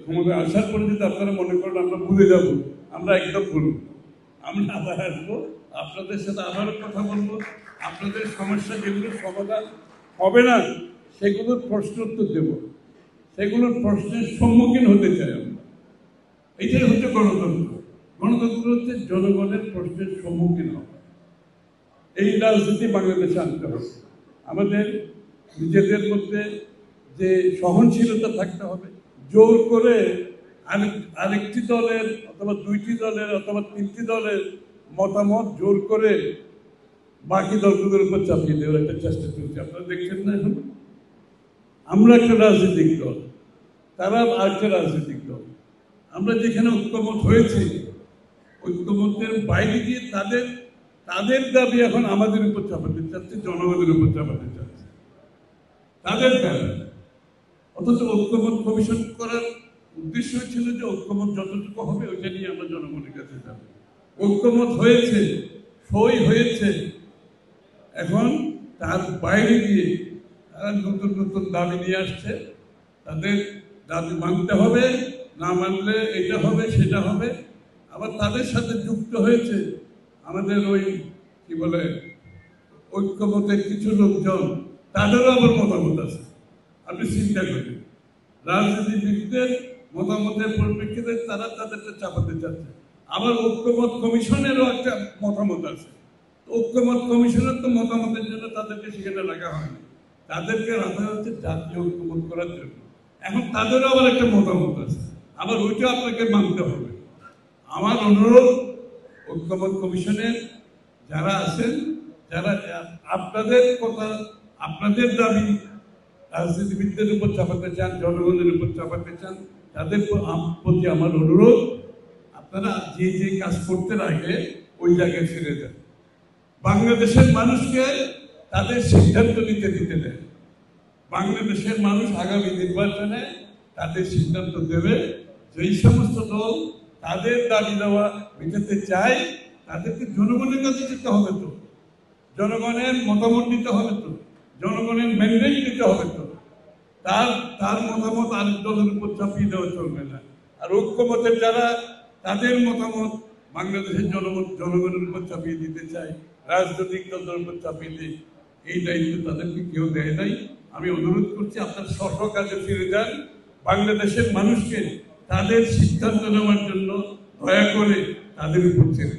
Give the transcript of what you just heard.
ক্ষমতায় আসার পরে যদি আপনারা মনে করেন আমরা ভুলে যাব, আমরা একদম ভুলব। আমরা আবার আসবো, আপনাদের সাথে আবারও কথা বলবো। আপনাদের সমস্যা যেগুলো সমাধান হবে না সেগুলোর প্রশ্ন উত্তর দেব, সেগুলোর প্রশ্নের সম্মুখীন হতে চাই আমরা। এটাই হচ্ছে গণতন্ত্র। গণতন্ত্র হচ্ছে জনগণের প্রশ্নের সম্মুখীন হওয়া। এই রাজনীতি বাংলাদেশে আনতে হবে। আমাদের নিজেদের মধ্যে যে সহনশীলতা থাকতে হবে। জোর করে আরেকটি দলের অথবা দুইটি দলের অথবা তিনটি দলের মতামত জোর করে বাকি দলগুলোর উপর চাপিয়ে দেওয়ার একটা চেষ্টা চলছে। আপনারা দেখছেন না? এখন আমরা একটা রাজনৈতিক দল, তারা আরেকটা রাজনৈতিক দল। আমরা যেখানে ঐক্যমত হয়েছে, ঐক্যমতের বাইরে গিয়ে তাদের দাবি এখন আমাদের উপর চাপাতে চাচ্ছে, জনগণের উপর চাপাতে চাচ্ছে তাদের দাবি। অথচ ঐক্যমত কমিশন করার উদ্দেশ্য ছিল যে ঐক্যমত যতটুকু হবে ওইটা নিয়ে আমরা জনগণের কাছে যাব। ঐক্যমত হয়েছে, সই হয়েছে, এখন তার বাইরে গিয়ে তারা নতুন নতুন দাবি নিয়ে আসছে। তাদের দাবি মানতে হবে, না মানলে এটা হবে সেটা হবে। আবার তাদের সাথে যুক্ত হয়েছে আমাদের ওই কি বলে ঐক্যমতের কিছু লোকজন, তাদেরও আবার মতামত আছে। আপনি চিন্তা করেন, রাজনীতিবিদদের মতামতের পরিপ্রেক্ষিতে তারা তাদেরটা চাপাতে চাচ্ছে। আবার ঐক্যমত কমিশনেরও একটা মতামত আছে। ঐক্যমত কমিশনের তো মতামতের জন্য তাদেরকে সেখানে রাখা হয়নি, তাদেরকে রাখা হচ্ছে জাতীয় ঐক্যমত করার জন্য। এখন তাদেরও আবার একটা মতামত আছে, আবার ওইটা আপনাকে মানতে হবে। আমার অনুরোধ, ঐক্যমত কমিশনের যারা আছেন, যারা আপনাদের কথা, আপনাদের দাবি রাজনীতিবিদদের উপর চাপাতে চান, জনগণের উপর চাপাতে চান, তাদের প্রতি আমার অনুরোধ, আপনারা যে যে কাজ করতে আগে ওই জায়গায় ছেড়ে দেন। বাংলাদেশের মানুষকে তাদের সিদ্ধান্ত নিতে দিতে দেন। বাংলাদেশের মানুষ আগামী নির্বাচনে তাদের সিদ্ধান্ত দেবে। যেই সমস্ত দল তাদের দাবি দেওয়া মেটাতে চায়, তাদেরকে জনগণের কাছে যেতে হবে, তো জনগণের মতামত নিতে হবে, তো জনগণের ম্যান্ডেট নিতে হবে, তো তার মতামত আরেক দলের উপর চাপিয়ে দেওয়া চলবে না। আর ঐক্যমতের যারা তাদের মতামত বাংলাদেশের জনগণের উপর চাপিয়ে দিতে চায়, রাজনৈতিক দলের উপর চাপিয়ে দিয়ে, এই দায়িত্ব তাদেরকে কেউ দেয় নাই। আমি অনুরোধ করছি আপনার স্ব কাজে ফিরে যান। বাংলাদেশের মানুষকে তাদের সিদ্ধান্ত নেওয়ার জন্য দয়া করে তাদের উপর ছেড়ে